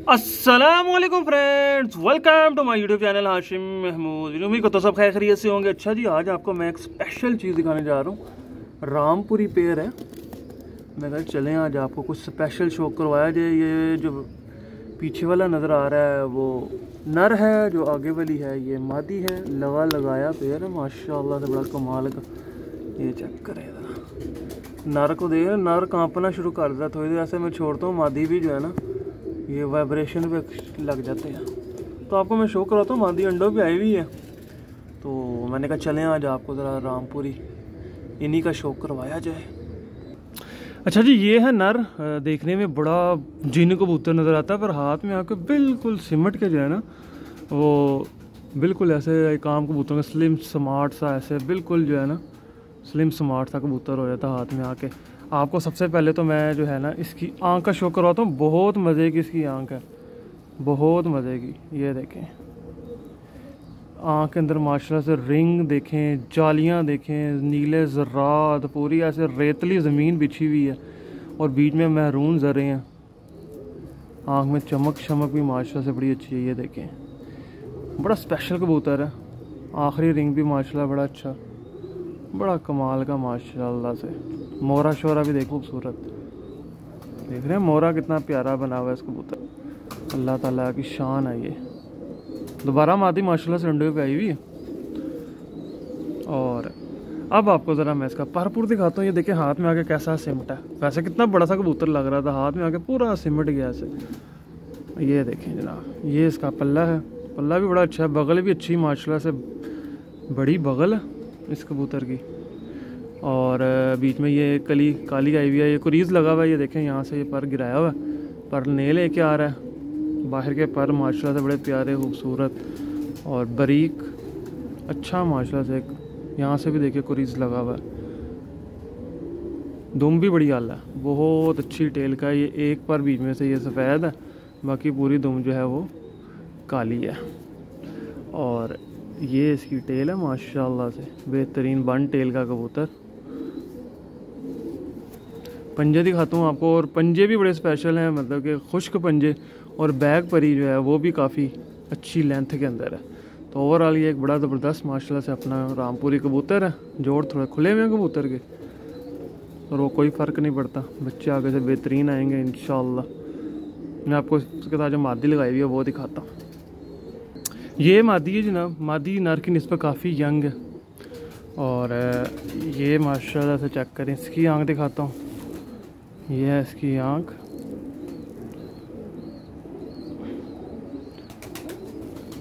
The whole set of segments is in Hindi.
अस्सलामुअलैकुम friends, welcome to my YouTube channel Hashim Mahmood. उम्मीद को तो सब खैरियत से होंगे। अच्छा जी, आज आपको मैं एक स्पेशल चीज़ दिखाने जा रहा हूँ। रामपुरी पेयर है। मैं कहा चलें आज आपको कुछ स्पेशल शो करवाया जाए। ये जो पीछे वाला नज़र आ रहा है वो नर है, जो आगे वाली है ये मादी है। लगाया पेयर है माशाल्लाह से, बड़ा कमाल का। ये चेक करें ज़रा, नर को देख, नर कांपना शुरू कर दिया। थोड़ी देर ऐसे मैं छोड़ता हूँ, मादी भी जो है ना ये वाइब्रेशन पे लग जाते हैं। तो आपको मैं शो कराता हूँ, मादी अंडों पे आई हुई है। तो मैंने कहा चलें आज आपको ज़रा रामपुरी इन्हीं का शो करवाया जाए। अच्छा जी, ये है नर। देखने में बड़ा जिन कबूतर नज़र आता है, पर हाथ में आके बिल्कुल सिमट के जो है ना वो बिल्कुल ऐसे काम कबूतर का स्लिम स्मार्ट सा, ऐसे बिल्कुल जो है ना स्लिम स्मार्ट सा कबूतर हो जाता है हाथ में आके। आपको सबसे पहले तो मैं जो है ना इसकी आँख का शो करवाता हूँ। बहुत मज़े की इसकी आँख है, बहुत मज़े की। ये देखें आँख के अंदर माशाल्लाह से रिंग देखें, जालियाँ देखें, नीले ज़रात, पूरी ऐसे रेतली ज़मीन बिछी हुई है और बीच में महरून ज़रे हैं। आँख में चमक शमक भी माशाल्लाह से बड़ी अच्छी है। ये देखें बड़ा स्पेशल कबूतर है। आखिरी रिंग भी माशाल्लाह बड़ा अच्छा, बड़ा कमाल का माशाल्लाह से। मोरा शोरा भी देखो खूबसूरत, देख रहे हैं मोरा कितना प्यारा बना हुआ है इस कबूतर। अल्लाह ताला की शान है ये। दोबारा मादी माशाल्लाह से अंडे पे आई हुई है। और अब आपको ज़रा मैं इसका परपुर दिखाता हूँ। ये देखें हाथ में आके कैसा सिमटा है। वैसे कितना बड़ा सा कबूतर लग रहा था, हाथ में आके पूरा सिमट गया ऐसे। ये देखें जनाब, ये इसका पल्ला है। पल्ला भी बड़ा अच्छा है, बगल भी अच्छी माशाल्लाह से, बड़ी बगल है इस कबूतर की। और बीच में ये कली काली आई हुई है, ये कुरीज़ लगा हुआ है। ये देखें यहाँ से ये पर गिराया हुआ है, पर नेल लेके आ रहा है। बाहर के पर माशाल्लाह से बड़े प्यारे खूबसूरत और बारीक, अच्छा माशाल्लाह से। यहाँ से भी देखिए कुरीज़ लगा हुआ है। दुम भी बड़ी आला है, बहुत अच्छी टेल का है। ये एक पर बीच में से ये सफ़ेद है, बाकी पूरी दुम जो है वो काली है। और ये इसकी टेल है माशाल्लाह से, बेहतरीन बन टेल का कबूतर। पंजे दिखाता हूँ आपको, और पंजे भी बड़े स्पेशल हैं, मतलब कि खुश्क पंजे। और बैक परी जो है वो भी काफ़ी अच्छी लेंथ के अंदर है। तो ओवरऑल ये एक बड़ा ज़बरदस्त माशाल्लाह से अपना रामपुरी कबूतर है। जोड़ थोड़े खुले हुए हैं कबूतर के, और वो कोई फ़र्क नहीं पड़ता। बच्चे आगे से बेहतरीन आएंगे इंशाल्लाह। मैं आपको इसके साथ जो मादी लगाई हुई है वो दिखाता हूँ। ये मादी है जनाब, मादी नर की निस्बत काफ़ी यंग है। और ये माशाल्लाह से चेक करें, इसकी आँख दिखाता हूँ। ये है इसकी आँख,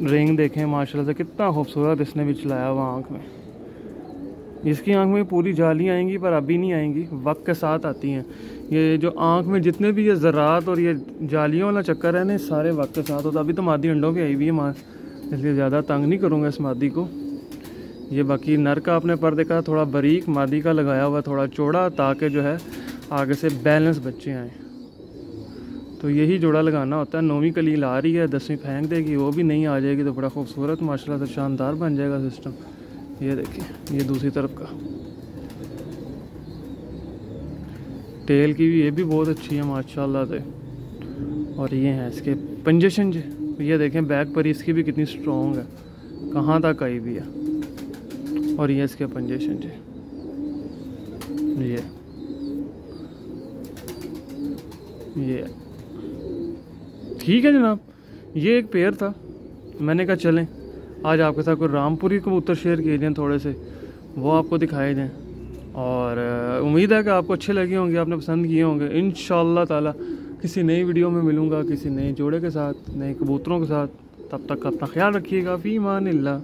रिंग देखें माशाल्लाह से कितना खूबसूरत इसने भी चलाया हुआ आँख में। इसकी आँख में पूरी जालियाँ आएंगी, पर अभी नहीं आएंगी, वक्त के साथ आती हैं। ये जो आँख में जितने भी ये ज़रात और ये जालियों वाला चक्कर है ना, सारे वक्त के साथ होता। अभी तो मादी अंडों पे आई हुई है माँ, इसलिए ज़्यादा तंग नहीं करूँगा इस मादी को। ये बाकी नर का आपने पर देखा थोड़ा बारीक, मादी का लगाया हुआ थोड़ा चौड़ा, ताकि जो है आगे से बैलेंस बच्चे आएँ। तो यही जोड़ा लगाना होता है। 9वीं कलील आ रही है, 10वीं फेंक देगी, वो भी नहीं आ जाएगी तो बड़ा खूबसूरत माशाल्लाह से शानदार बन जाएगा सिस्टम। ये देखिए, ये दूसरी तरफ का टेल की भी, ये भी बहुत अच्छी है माशाल्लाह से। और ये हैं इसके पंजेशन जी, ये देखें बैक पर इसकी भी कितनी स्ट्रॉन्ग है, कहाँ तक आई भी है। और ये इसके पंजेशन जी, ये ठीक है जनाब। ये एक पेयर था, मैंने कहा चलें आज आपके साथ कोई रामपुरी कबूतर शेयर किए जाएँ, थोड़े से वो आपको दिखाए जाएँ। और उम्मीद है कि आपको अच्छे लगे होंगे, आपने पसंद किए होंगे। इंशाअल्लाह ताला किसी नई वीडियो में मिलूँगा, किसी नए जोड़े के साथ, नए कबूतरों के साथ। तब तक अपना ख्याल रखिएगा। फ़ी अमानिल्लाह।